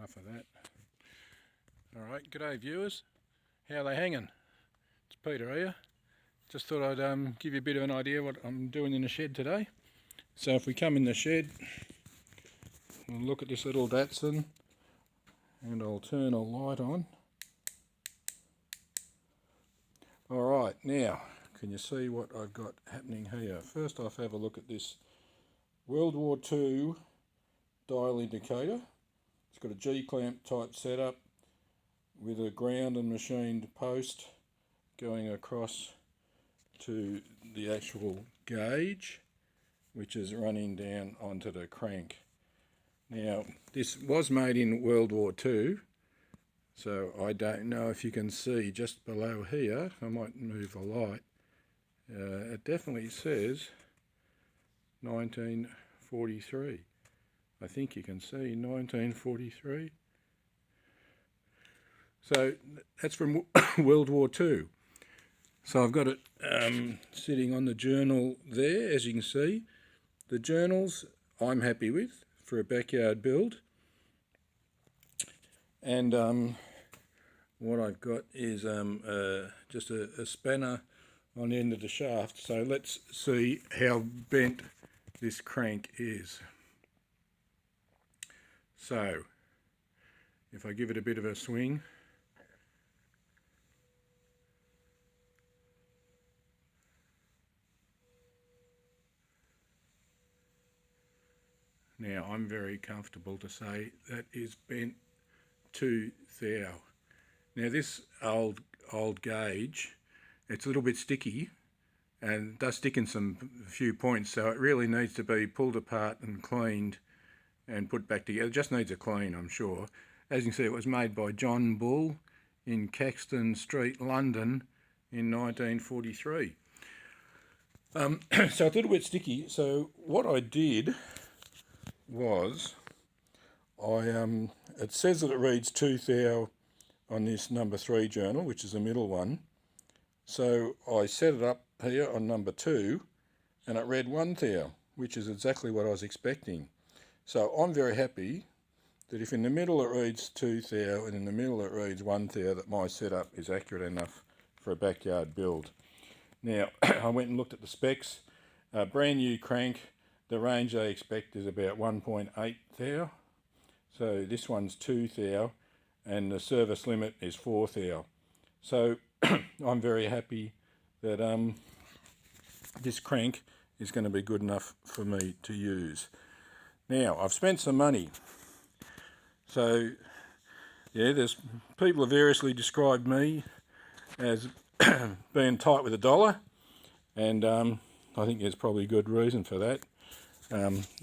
enough of that. Alright, g'day viewers. How are they hanging? It's Peter here. Just thought I'd give you a bit of an idea what I'm doing in the shed today. So if we come in the shed, we'll look at this little Datsun, and I'll turn a light on. Alright, now can you see what I've got happening here? First off, have a look at this World War II dial indicator. It's got a G-clamp type setup with a ground and machined post going across to the actual gauge, which is running down onto the crank. Now, this was made in World War II, so I don't know if you can see just below here. I might move the light. It definitely says 1943. I think you can see 1943. So that's from World War II. So I've got it sitting on the journal there, as you can see. The journals I'm happy with for a backyard build. And what I've got is just a spanner on the end of the shaft. So let's see how bent this crank is. So if I give it a bit of a swing, now I'm very comfortable to say that is bent to thou. Now this old gauge, it's a little bit sticky and does stick in a few points, so it really needs to be pulled apart and cleaned and put back together. It just needs a clean, I'm sure. As you can see, it was made by John Bull in Caxton Street, London in 1943. So it's a little bit sticky. So what I did was, it says that it reads 2 thou on this number 3 journal, which is the middle one. So I set it up here on number 2 and it read 1 thou, which is exactly what I was expecting. So I'm very happy that if in the middle it reads 2 thou and in the middle it reads 1 thou, that my setup is accurate enough for a backyard build. Now I went and looked at the specs. Brand new crank, the range they expect is about 1.8 thou. So this one's 2 thou and the service limit is 4 thou. So I'm very happy that this crank is going to be good enough for me to use. Now, I've spent some money. So, yeah, there's people have variously described me as being tight with a dollar, and I think there's probably good reason for that.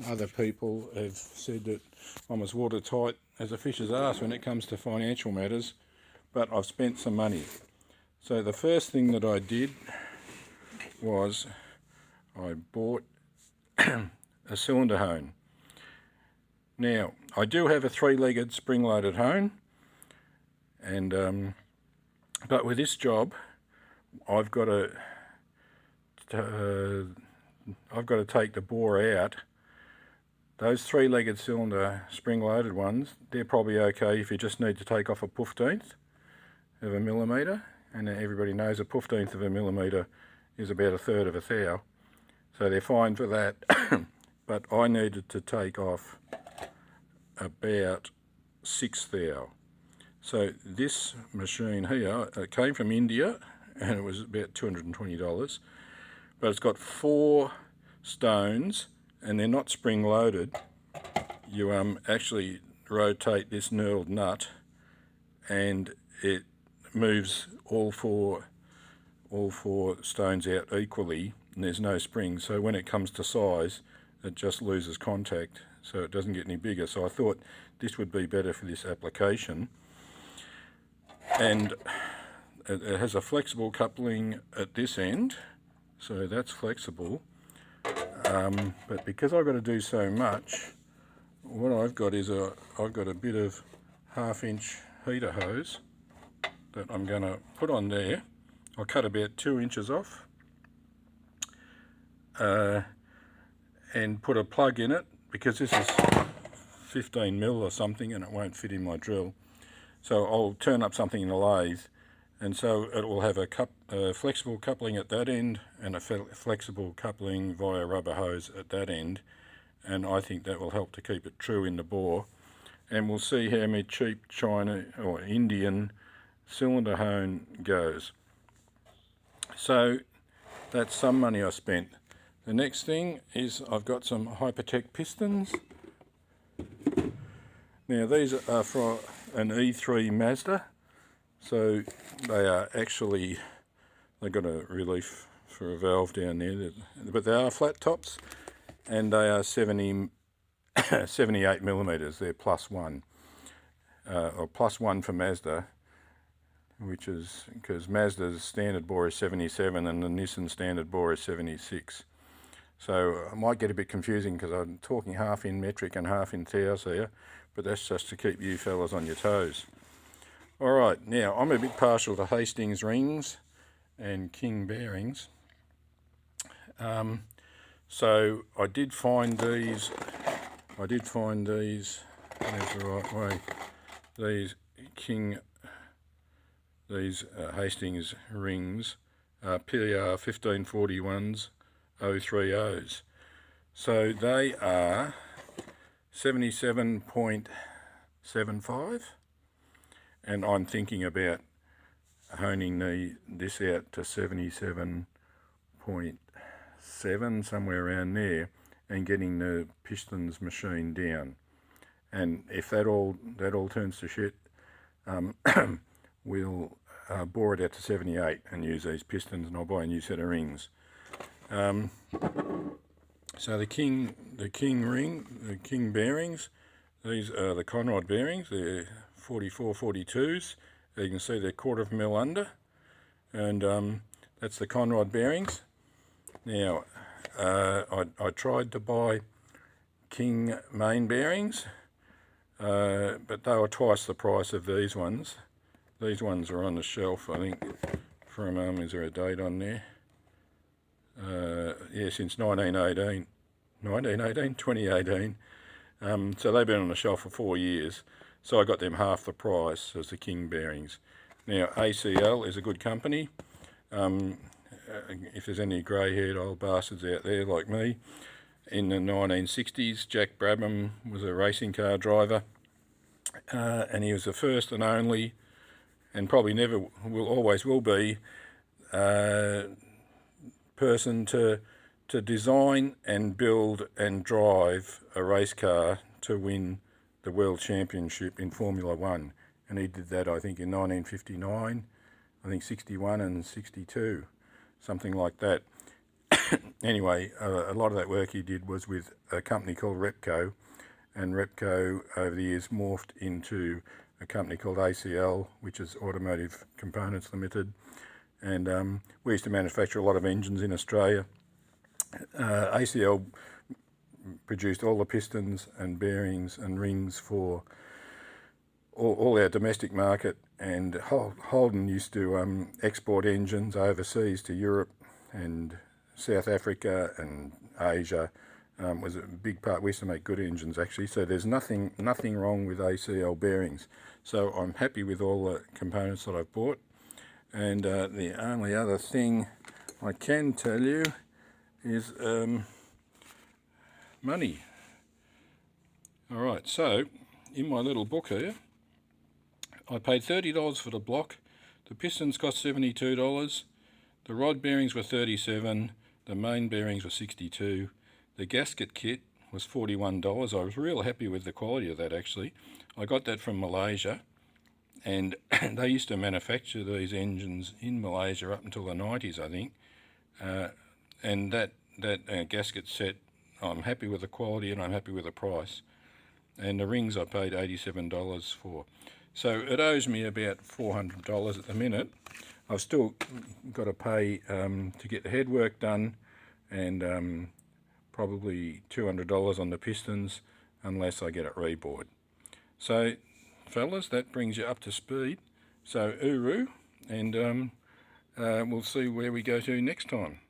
Other people have said that I'm as watertight as a fish's arse when it comes to financial matters, but I've spent some money. So the first thing that I did was I bought a cylinder hone. Now, I do have a 3-legged spring-loaded hone, and but with this job, I've got to take the bore out. Those 3-legged cylinder spring-loaded ones, they're probably okay if you just need to take off a 15th of a millimetre, and everybody knows a 15th of a millimetre is about 1/3 of a thou, so they're fine for that. But I needed to take off about 6 thou. So this machine here, it came from India and it was about $220, but it's got 4 stones and they're not spring loaded. You actually rotate this knurled nut and it moves all four stones out equally, and there's no spring, so when it comes to size it just loses contact, so it doesn't get any bigger. So I thought this would be better for this application. And it has a flexible coupling at this end, so that's flexible. But because I've got to do so much, what I've got is I've got a bit of 1/2-inch heater hose that I'm going to put on there. I'll cut about 2 inches off and put a plug in it, because this is 15 mil or something, and it won't fit in my drill. So I'll turn up something in the lathe, and so it will have a flexible coupling at that end and a flexible coupling via rubber hose at that end, and I think that will help to keep it true in the bore. And we'll see how my cheap China or Indian cylinder hone goes. So that's some money I spent. The next thing is I've got some Hypertech pistons. Now these are for an E3 Mazda, so they are actually, they've got a relief for a valve down there, but they are flat tops, and they are 78 millimeters. They're +1, or +1 for Mazda, which is because Mazda's standard bore is 77 and the Nissan standard bore is 76. So I might get a bit confusing because I'm talking half in metric and half in thous here, but that's just to keep you fellas on your toes. Alright, now I'm a bit partial to Hastings rings and King bearings. So I did find these, there's the right way, these Hastings rings are PR 1541s 030s. So they are 77.75, and I'm thinking about honing this out to 77.7, somewhere around there, and getting the pistons machined down. And if that all turns to shit, we'll bore it out to 78 and use these pistons, and I'll buy a new set of rings. So the King bearings, these are the Conrod bearings. They're 4442s. You can see they're 1/4 mil under, and that's the Conrod bearings. Now I tried to buy King main bearings, but they were twice the price of these ones. These ones are on the shelf, I think, from, is there a date on there? Yeah, since 2018. So they've been on the shelf for 4 years. So I got them half the price as the King bearings. Now ACL is a good company. If there's any grey-haired old bastards out there like me, in the 1960s, Jack Brabham was a racing car driver, and he was the first and only, and probably never always will be, person to design and build and drive a race car to win the World Championship in Formula 1. And he did that, I think, in 1959, I think 61 and 62, something like that. Anyway, a lot of that work he did was with a company called Repco, and Repco over the years morphed into a company called ACL, which is Automotive Components Limited, and we used to manufacture a lot of engines in Australia. ACL produced all the pistons and bearings and rings for all our domestic market, and Holden used to export engines overseas to Europe and South Africa and Asia. Was a big part. We used to make good engines actually, so there's nothing wrong with ACL bearings. So I'm happy with all the components that I've bought, and the only other thing I can tell you is money. Alright, so in my little book here, I paid $30 for the block, the pistons cost $72, the rod bearings were $37, the main bearings were $62, the gasket kit was $41. I was real happy with the quality of that actually. I got that from Malaysia, and they used to manufacture these engines in Malaysia up until the 90s, I think. And that gasket set, I'm happy with the quality and I'm happy with the price. And the rings I paid $87 for. So it owes me about $400 at the minute. I've still got to pay to get the headwork done, and probably $200 on the pistons unless I get it rebored. So fellas, that brings you up to speed. So uru, and we'll see where we go to next time.